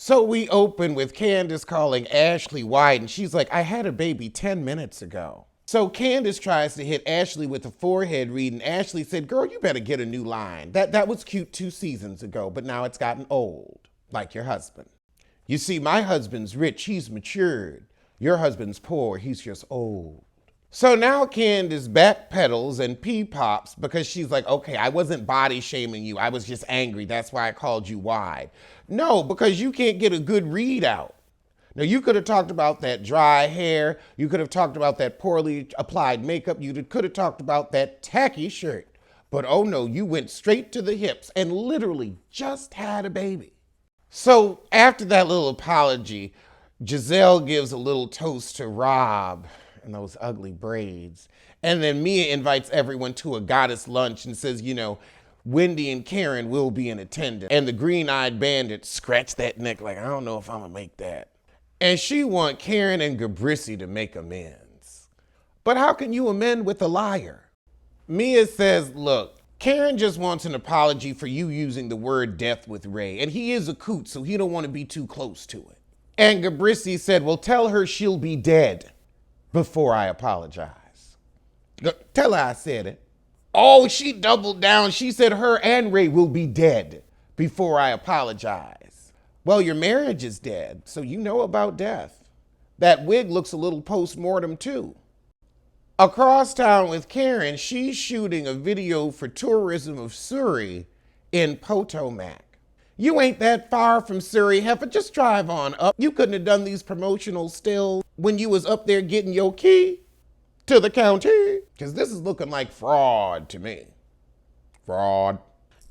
So we open with Candace calling Ashley White, and she's like, I had a baby 10 minutes ago. So Candace tries to hit Ashley with a forehead read, and Ashley said, girl, you better get a new line. That was cute 2 seasons ago, but now it's gotten old, like your husband. You see, my husband's rich, he's matured. Your husband's poor, he's just old. So now Candace backpedals and pee-pops because she's like, okay, I wasn't body shaming you. I was just angry. That's why I called you wide. No, because you can't get a good read out. Now, you could have talked about that dry hair. You could have talked about that poorly applied makeup. You could have talked about that tacky shirt. But oh no, you went straight to the hips and literally just had a baby. So after that little apology, Giselle gives a little toast to Rob and those ugly braids. And then Mia invites everyone to a goddess lunch and says, you know, Wendy and Karen will be in attendance. And the green-eyed bandit scratched that neck like, I don't know if I'm gonna make that. And she wants Karen and Gabrissi to make amends. But how can you amend with a liar? Mia says, look, Karen just wants an apology for you using the word death with Ray. And he is a coot, so he don't want to be too close to it. And Gabrissi said, well, tell her she'll be dead before I apologize. Tell her I said it. Oh, she doubled down. She said her and Ray will be dead before I apologize. Well, your marriage is dead, so you know about death. That wig looks a little post-mortem too. Across town with Karen, she's shooting a video for tourism of Surrey in Potomac. You ain't that far from Surrey, heifer. Just drive on up. You couldn't have done these promotional stills when you was up there getting your key to the county. Because this is looking like fraud to me. Fraud.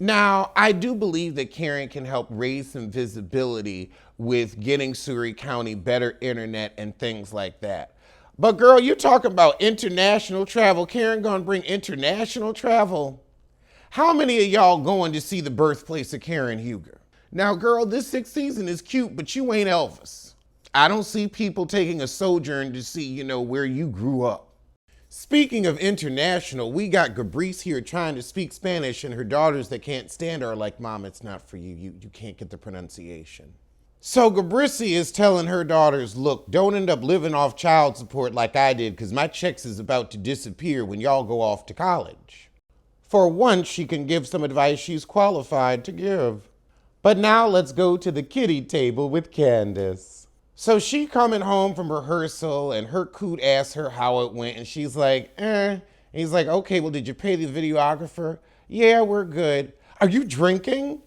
Now, I do believe that Karen can help raise some visibility with getting Surrey County better internet and things like that. But girl, you talking about international travel. Karen gonna bring international travel? How many of y'all going to see the birthplace of Karen Huger? Now, girl, this 6th season is cute, but you ain't Elvis. I don't see people taking a sojourn to see, you know, where you grew up. Speaking of international, we got Gabrice here trying to speak Spanish, and her daughters that can't stand her are like, Mom, it's not for you. You can't get the pronunciation. So Gabrissi is telling her daughters, look, don't end up living off child support like I did, because my checks is about to disappear when y'all go off to college. For once, she can give some advice she's qualified to give. But now let's go to the kiddie table with Candace. So she coming home from rehearsal, and her coot asks her how it went, and she's like, And he's like, okay, well, did you pay the videographer? Yeah, we're good. Are you drinking?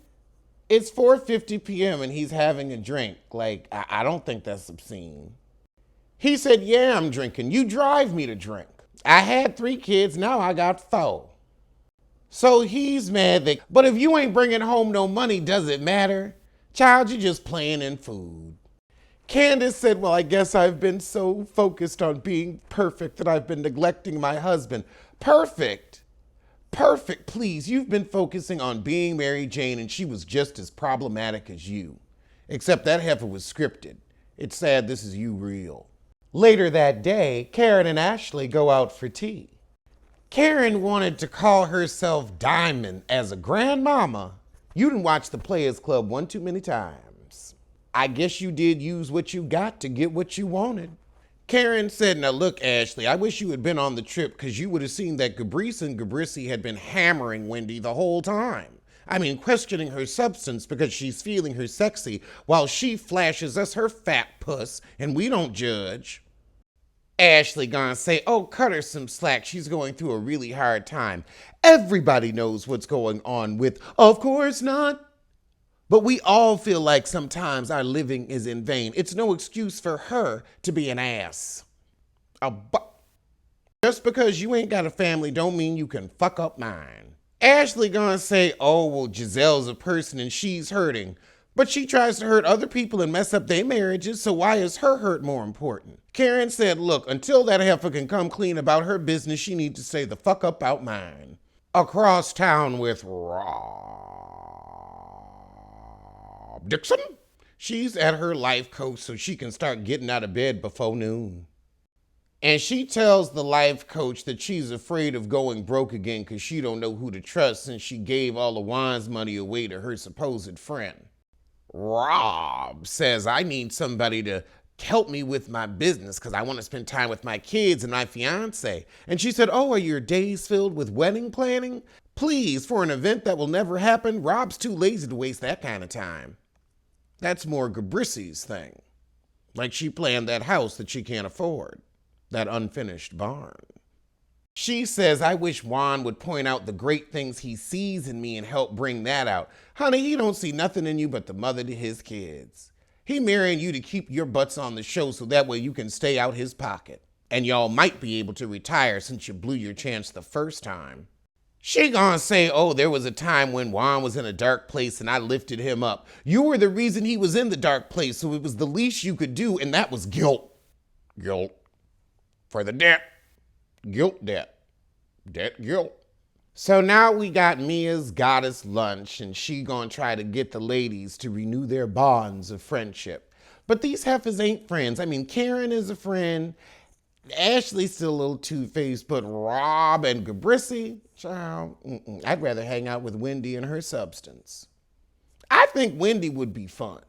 It's 4:50 p.m. and he's having a drink. Like, I don't think that's obscene. He said, yeah, I'm drinking. You drive me to drink. I had 3 kids, now I got 4. So he's mad that, but if you ain't bringing home no money, does it matter? Child, you're just playing in food. Candace said, well, I guess I've been so focused on being perfect that I've been neglecting my husband. Perfect? Perfect, please. You've been focusing on being Mary Jane, and she was just as problematic as you. Except that heifer was scripted. It's sad this is you real. Later that day, Karen and Ashley go out for tea. Karen wanted to call herself Diamond as a grandmama. You didn't watch the Players Club one too many times. I guess you did use what you got to get what you wanted. Karen said, now look, Ashley, I wish you had been on the trip because you would have seen that Gabrice and Gabrissi had been hammering Wendy the whole time. I mean, questioning her substance because she's feeling her sexy while she flashes us her fat puss and we don't judge. Ashley gonna say, oh, cut her some slack. She's going through a really hard time. Everybody knows what's going on with, of course not. But we all feel like sometimes our living is in vain. It's no excuse for her to be an ass. Just because you ain't got a family don't mean you can fuck up mine. Ashley gonna say, oh, well, Giselle's a person and she's hurting. But she tries to hurt other people and mess up their marriages, so why is her hurt more important? Karen said, look, until that heifer can come clean about her business, she needs to say the fuck up out mine. Across town with Rob Dixon. She's at her life coach so she can start getting out of bed before noon. And she tells the life coach that she's afraid of going broke again because she don't know who to trust since she gave all the wine's money away to her supposed friend. Rob Rob says, I need somebody to help me with my business because I want to spend time with my kids and my fiance. And she said, oh, are your days filled with wedding planning? Please, for an event that will never happen, Rob's too lazy to waste that kind of time. That's more Gabrissy's thing. Like she planned that house that she can't afford, that unfinished barn. She says, I wish Juan would point out the great things he sees in me and help bring that out. Honey, he don't see nothing in you but the mother to his kids. He marrying you to keep your butts on the show so that way you can stay out his pocket. And y'all might be able to retire since you blew your chance the first time. She gonna say, oh, there was a time when Juan was in a dark place and I lifted him up. You were the reason he was in the dark place, so it was the least you could do, and that was guilt. Guilt. For the debt. Guilt, debt. Debt, guilt. So now we got Mia's goddess lunch, and she gonna try to get the ladies to renew their bonds of friendship. But these heifers ain't friends. I mean, Karen is a friend. Ashley's still a little two-faced, but Rob and Gabrissy, child, I'd rather hang out with Wendy and her substance. I think Wendy would be fun.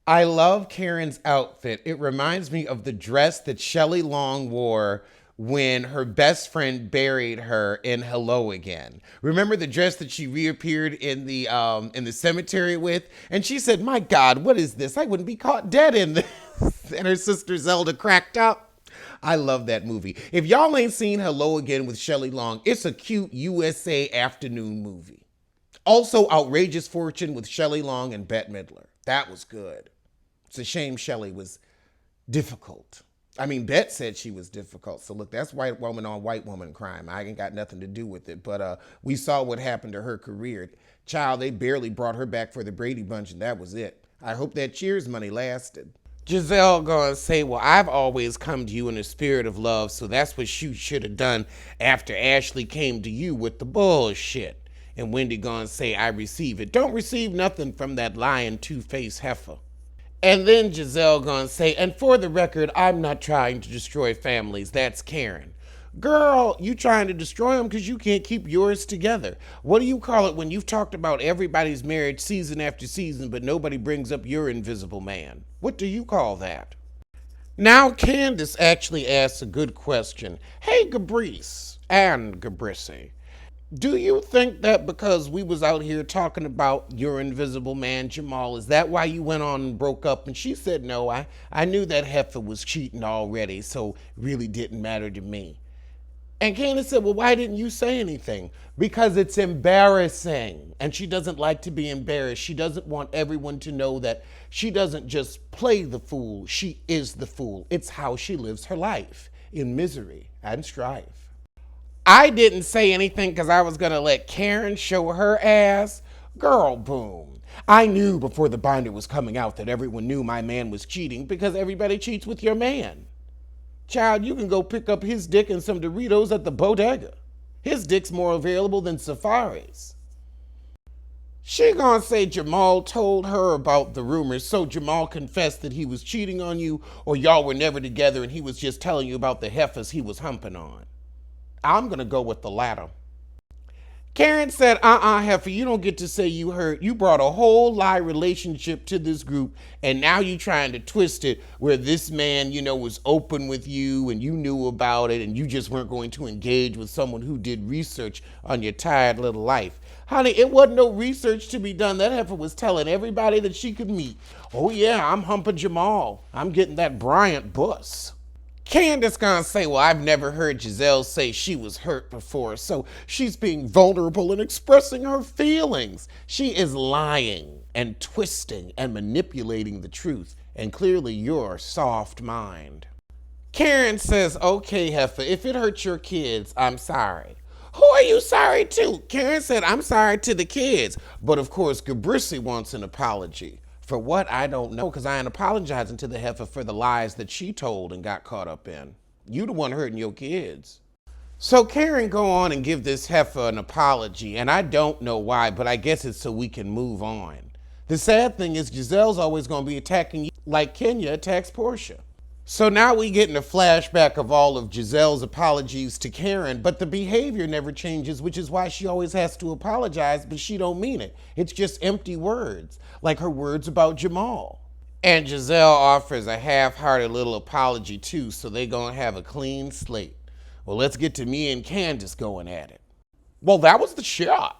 I love Karen's outfit. It reminds me of the dress that Shelley Long wore when her best friend buried her in Hello Again. Remember the dress that she reappeared in the cemetery with? And she said, my God, what is this? I wouldn't be caught dead in this. And her sister Zelda cracked up. I love that movie. If y'all ain't seen Hello Again with Shelley Long, it's a cute USA afternoon movie. Also, Outrageous Fortune with Shelley Long and Bette Midler. That was good. It's a shame Shelley was difficult. I mean, Bette said she was difficult. So look, that's white woman on white woman crime. I ain't got nothing to do with it. But we saw what happened to her career. Child, they barely brought her back for the Brady Bunch, and that was it. I hope that Cheers money lasted. Giselle gonna say, well, I've always come to you in a spirit of love, so that's what you should have done after Ashley came to you with the bullshit. And Wendy gonna say, I receive it. Don't receive nothing from that lying two-faced heifer. And then Giselle gonna say, and for the record, I'm not trying to destroy families. That's Karen. Girl, you trying to destroy them because you can't keep yours together. What do you call it when you've talked about everybody's marriage season after season, but nobody brings up your invisible man? What do you call that? Now Candace actually asks a good question. Hey, Gabrice and Gabrissy, do you think that because we was out here talking about your invisible man, Jamal, is that why you went on and broke up? And she said, no, I knew that heifer was cheating already, so it really didn't matter to me. And Candace said, well, why didn't you say anything? Because it's embarrassing. And she doesn't like to be embarrassed. She doesn't want everyone to know that she doesn't just play the fool. She is the fool. It's how she lives her life, in misery and strife. I didn't say anything because I was going to let Karen show her ass. Girl, boom. I knew before the binder was coming out that everyone knew my man was cheating because everybody cheats with your man. Child, you can go pick up his dick and some Doritos at the bodega. His dick's more available than Safari's. She gonna say Jamal told her about the rumors, so Jamal confessed that he was cheating on you, or y'all were never together and he was just telling you about the heifers he was humping on. I'm gonna go with the latter. Karen said, heifer, you don't get to say you heard. You brought a whole lie relationship to this group, and now you trying to twist it where this man, was open with you and you knew about it and you just weren't going to engage with someone who did research on your tired little life. Honey, it wasn't no research to be done. That heifer was telling everybody that she could meet. Oh yeah, I'm humping Jamal. I'm getting that Bryant bus. Candace gonna say, well, I've never heard Giselle say she was hurt before, so she's being vulnerable and expressing her feelings. She is lying and twisting and manipulating the truth, and clearly your soft mind. Karen says, okay, heifer, if it hurts your kids, I'm sorry. Who are you sorry to? Karen said, I'm sorry to the kids, but of course, Gabrissy wants an apology. For what? I don't know, because I ain't apologizing to the heifer for the lies that she told and got caught up in. You the one hurting your kids. So Karen go on and give this heifer an apology, and I don't know why, but I guess it's so we can move on. The sad thing is Giselle's always going to be attacking you like Kenya attacks Portia. So now we get in a flashback of all of Giselle's apologies to Karen, but the behavior never changes, which is why she always has to apologize, but she don't mean it. It's just empty words, like her words about Jamal. And Giselle offers a half-hearted little apology too, so they gonna have a clean slate. Well, let's get to me and Candace going at it. Well, that was the shot.